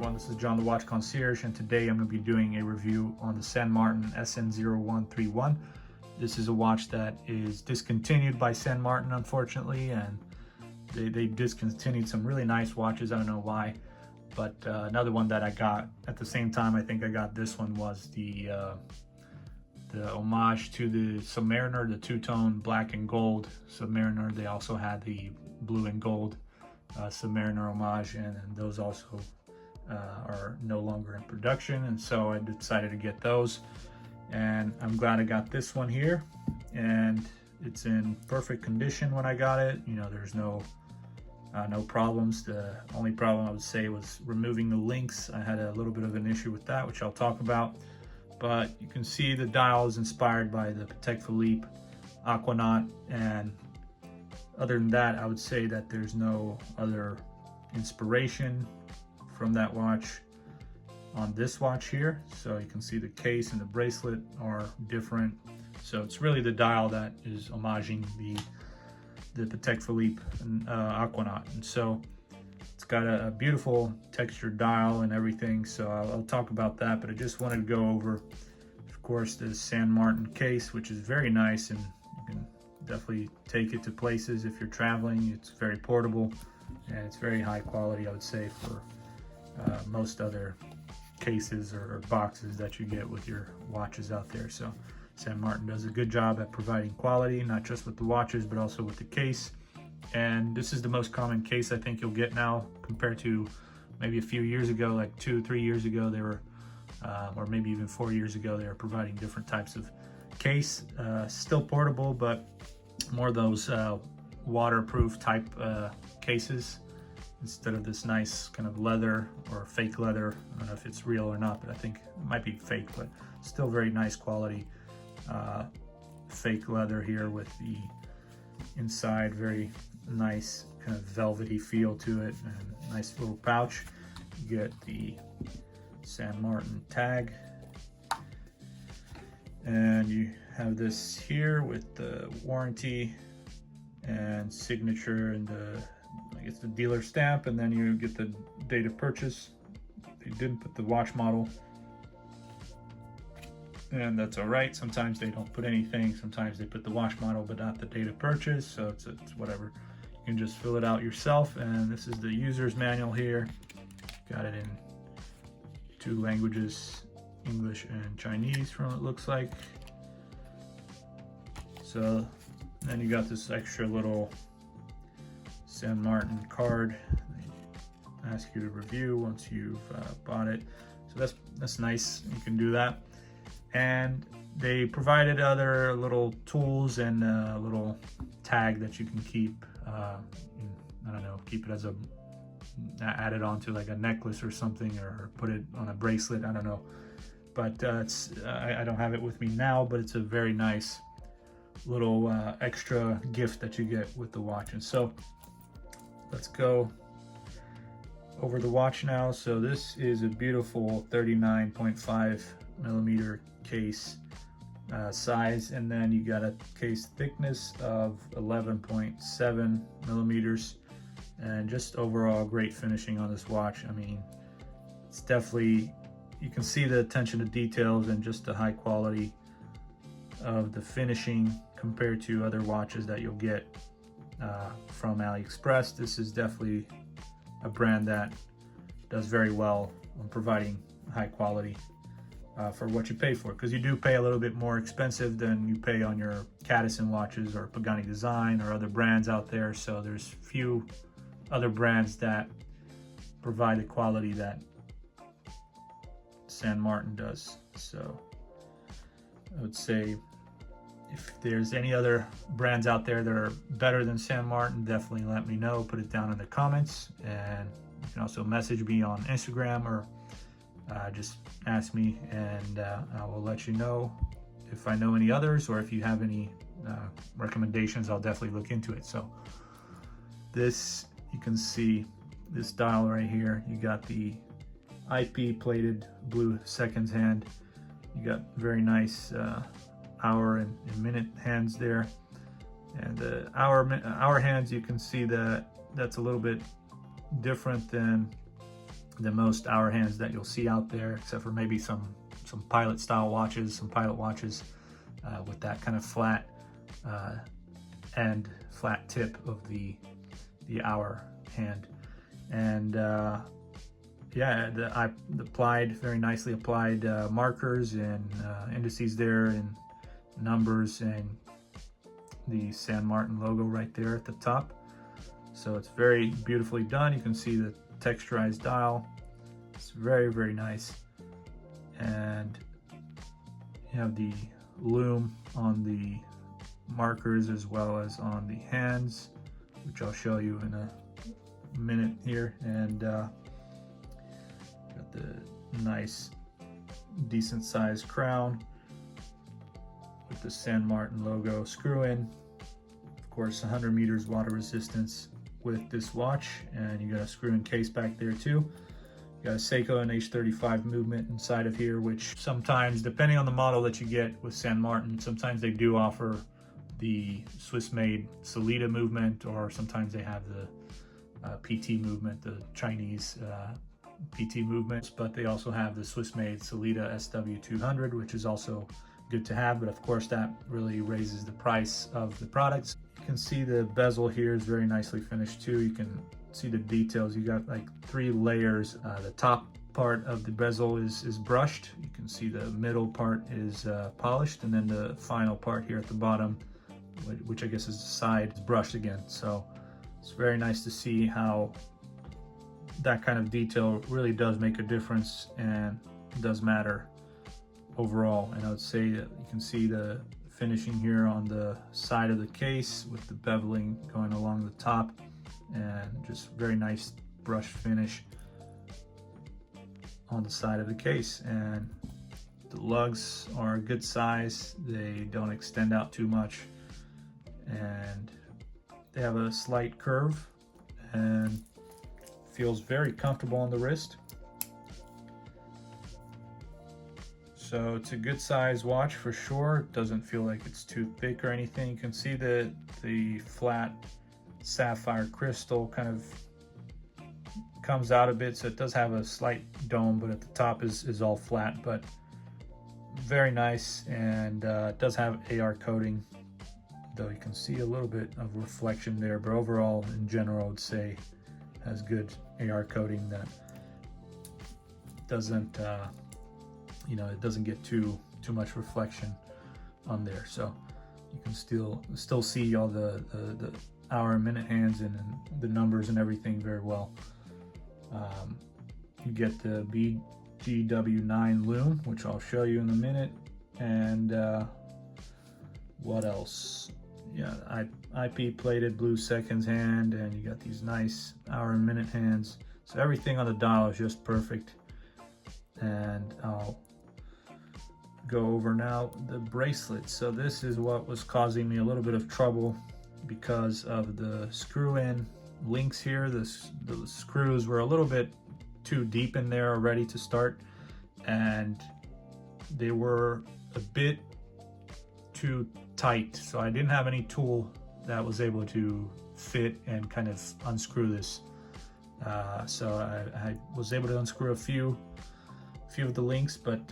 everyone, this is John the Watch Concierge, and today I'm going to be doing a review on the San Martin SN0131. This is a watch that is discontinued by San Martin, unfortunately, and they discontinued some really nice watches. I don't know why, but another one that I got at the same time, I think I got this one, was the homage to the Submariner, the two-tone black and gold Submariner. They also had the blue and gold Submariner homage, and those also are no longer in production, and so I decided to get those, and I'm glad I got this one here, and it's in perfect condition when I got it. You know, there's no problems. The only problem I would say was removing the links. I had a little bit of an issue with that, which I'll talk about, but you can see the dial is inspired by the Patek Philippe Aquanaut, and other than that, I would say that there's no other inspiration from that watch on this watch here. So you can see the case and the bracelet are different. So it's really the dial that is homaging the Patek Philippe Aquanaut. And so it's got a beautiful textured dial and everything. So I'll talk about that, but I just wanted to go over, of course, the San Martin case, which is very nice, and you can definitely take it to places if you're traveling. It's very portable and it's very high quality, I would say, for most other cases or boxes that you get with your watches out there. So San Martin does a good job at providing quality, not just with the watches, but also with the case. And this is the most common case I think you'll get now, compared to maybe a few years ago, like 2-3 years ago, they were, or maybe even 4 years ago, they were providing different types of case. Still portable, but more those waterproof type cases, instead of this nice kind of leather or fake leather. I don't know if it's real or not, but I think it might be fake, but still very nice quality fake leather here, with the inside very nice kind of velvety feel to it, and nice little pouch. You get the San Martin tag, and you have this here with the warranty and signature and I guess the dealer stamp, and then you get the date of purchase. They didn't put the watch model, and that's all right. Sometimes they don't put anything. Sometimes they put the watch model but not the date of purchase, so it's whatever. You can just fill it out yourself. And this is the user's manual here. Got it in 2 languages, English and Chinese, from what it looks like. So then you got this extra little San Martin card. They ask you to review once you've bought it. So that's nice. You can do that. And they provided other little tools and a little tag that you can keep. I don't know, keep it as add it onto like a necklace or something, or put it on a bracelet. I don't know, but I don't have it with me now, but it's a very nice little extra gift that you get with the watch. And so let's go over the watch now. So this is a beautiful 39.5 millimeter case size, and then you got a case thickness of 11.7 millimeters, and just overall great finishing on this watch. I mean, it's definitely, you can see the attention to details and just the high quality of the finishing compared to other watches that you'll get from Aliexpress. This is definitely a brand that does very well on providing high quality for what you pay for, because you do pay a little bit more expensive than you pay on your Cadison watches or Pagani Design or other brands out there. So there's few other brands that provide the quality that San Martin does. So I would say, if there's any other brands out there that are better than San Martin, definitely let me know. Put it down in the comments, and you can also message me on Instagram, or just ask me, and I will let you know if I know any others, or if you have any recommendations. I'll definitely look into it. So this, you can see this dial right here. You got the IP plated blue seconds hand. You got very nice hour and minute hands there, and the hour hands, you can see that that's a little bit different than the most hour hands that you'll see out there, except for maybe some pilot style watches, some pilot watches with that kind of flat end, flat tip of the hour hand. And yeah, I applied very nicely applied markers and indices there, and numbers, and the San Martin logo right there at the top. So it's very beautifully done. You can see the texturized dial. It's very, very nice. And you have the Lume on the markers as well as on the hands, which I'll show you in a minute here. And got the nice, decent sized crown with the San Martin logo screw in. Of course, 100 meters water resistance with this watch, and you got a screw in case back there too. You got a Seiko and H35 movement inside of here, which sometimes, depending on the model that you get with San Martin, sometimes they do offer the Swiss-made Sellita movement, or sometimes they have the PT movement, the Chinese PT movements, but they also have the Swiss-made Sellita SW200, which is also good to have, but of course that really raises the price of the products. You can see the bezel here is very nicely finished too. You can see the details. You got like 3 layers. The top part of the bezel is brushed. You can see the middle part is polished, and then the final part here at the bottom, which I guess is the side, is brushed again. So it's very nice to see how that kind of detail really does make a difference and does matter overall. And I would say that you can see the finishing here on the side of the case with the beveling going along the top, and just very nice brush finish on the side of the case. And the lugs are a good size, they don't extend out too much, and they have a slight curve and feels very comfortable on the wrist. So it's a good size watch for sure. It doesn't feel like it's too thick or anything. You can see that the flat sapphire crystal kind of comes out a bit, so it does have a slight dome, but at the top is all flat, but very nice. And it does have AR coating, though you can see a little bit of reflection there, but overall in general I would say has good AR coating that doesn't you know, it doesn't get too much reflection on there, so you can still see all the hour and minute hands and the numbers and everything very well. You get the BGW9 Lume, which I'll show you in a minute. And what else? Yeah, IP plated blue seconds hand, and you got these nice hour and minute hands. So everything on the dial is just perfect. And I'll go over now the bracelet. So this is what was causing me a little bit of trouble because of the screw-in links here. The screws were a little bit too deep in there already to start, and they were a bit too tight, so I didn't have any tool that was able to fit and kind of unscrew this. So I was able to unscrew a few of the links, but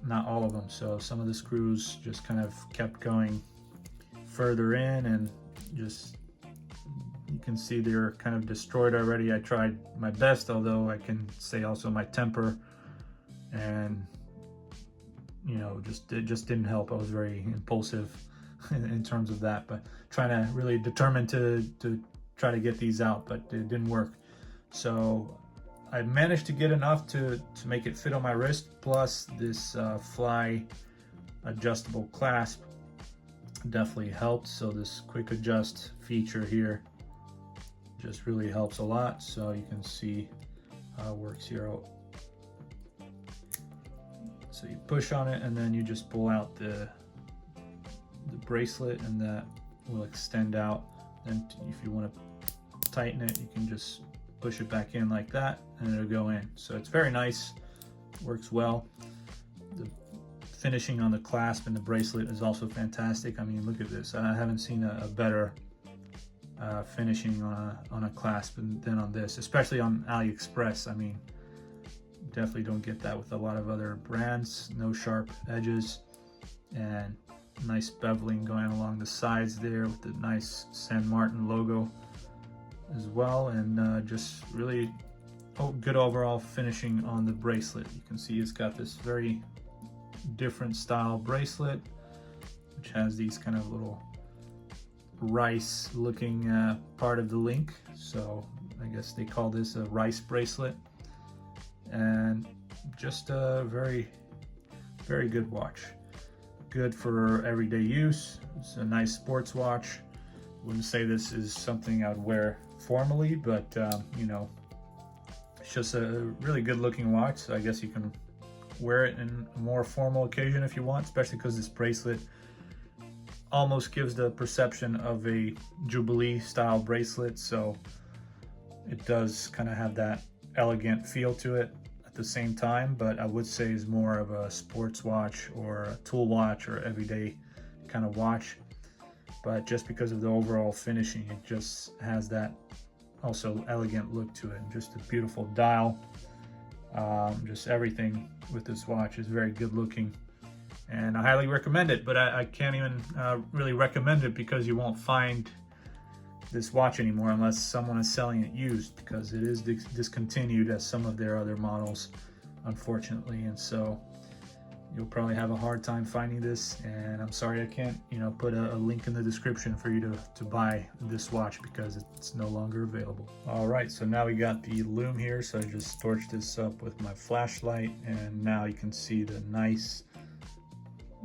not all of them. So some of the screws just kind of kept going further in, and just you can see they're kind of destroyed already. I tried my best, although I can say also my temper, and you know, it just didn't help. I was very impulsive in terms of that, but trying to really determined to try to get these out, but it didn't work. So I managed to get enough to make it fit on my wrist, plus this fly adjustable clasp definitely helped. So this quick adjust feature here just really helps a lot. So you can see how it works here. So you push on it, and then you just pull out the bracelet, and that will extend out. And if you want to tighten it, you can just push it back in like that, and it'll go in. So it's very nice, works well. The finishing on the clasp and the bracelet is also fantastic. I mean, look at this. I haven't seen a better finishing on a clasp than on this, especially on Aliexpress. I mean, Definitely don't get that with a lot of other brands. No sharp edges, and nice beveling going along the sides there with the nice San Martin logo as well, and just really good overall finishing on the bracelet. You can see it's got this very different style bracelet, which has these kind of little rice looking part of the link, so I guess they call this a rice bracelet, and just a very good watch. Good for everyday use. It's a nice sports watch. Wouldn't say this is something I'd wear formally, but you know, it's just a really good looking watch, so I guess you can wear it in a more formal occasion if you want, especially because this bracelet almost gives the perception of a Jubilee style bracelet, so it does kind of have that elegant feel to it at the same time, but I would say is more of a sports watch or a tool watch or everyday kind of watch. But just because of the overall finishing, it just has that also elegant look to it, and just a beautiful dial. Just everything with this watch is very good looking, and I highly recommend it. But I can't even really recommend it because you won't find this watch anymore unless someone is selling it used, because it is discontinued as some of their other models, unfortunately, and so you'll probably have a hard time finding this. And I'm sorry I can't, you know, put a link in the description for you to buy this watch because it's no longer available. All right, so now we got the Lume here, so I just torched this up with my flashlight, and now you can see the nice,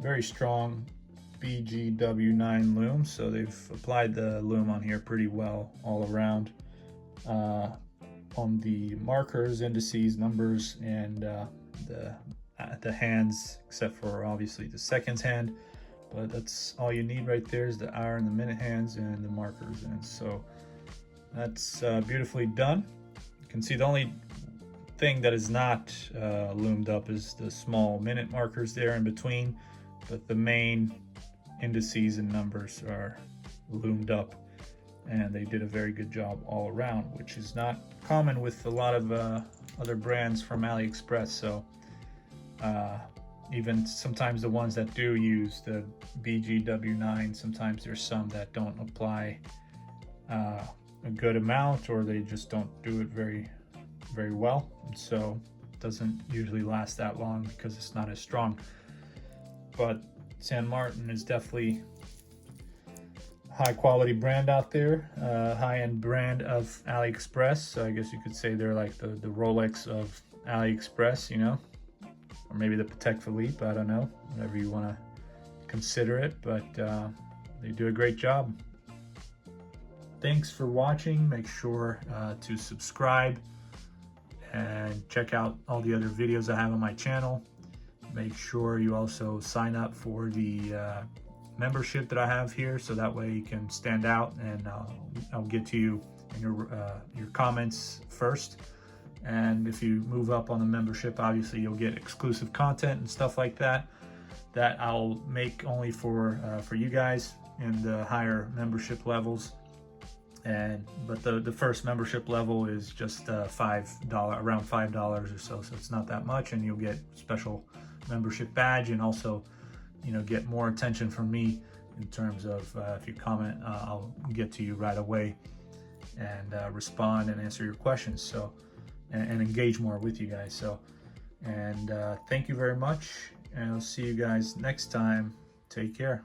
very strong BGW9 Lume. So they've applied the Lume on here pretty well all around, on the markers, indices, numbers, and the hands, except for obviously the seconds hand, but that's all you need right there is the hour and the minute hands and the markers. And so that's beautifully done. You can see the only thing that is not loomed up is the small minute markers there in between, but the main indices and numbers are loomed up, and they did a very good job all around, which is not common with a lot of other brands from AliExpress. So even sometimes the ones that do use the BGW9, sometimes there's some that don't apply a good amount, or they just don't do it very well, and so it doesn't usually last that long because it's not as strong. But San Martin is definitely a high quality brand out there, high-end brand of AliExpress, so I guess you could say they're like the Rolex of AliExpress, you know, or maybe the Patek Philippe, I don't know, whatever you want to consider it, but they do a great job. Thanks for watching. Make sure to subscribe and check out all the other videos I have on my channel. Make sure you also sign up for the membership that I have here, so that way you can stand out, and I'll get to you in your comments first. And if you move up on the membership, obviously you'll get exclusive content and stuff like that I'll make only for you guys in the higher membership levels. But the first membership level is just $5, around $5 or so it's not that much, and you'll get special membership badge, and also, you know, get more attention from me in terms of if you comment, I'll get to you right away and respond and answer your questions, so and engage more with you guys. So, and thank you very much, and I'll see you guys next time. Take care.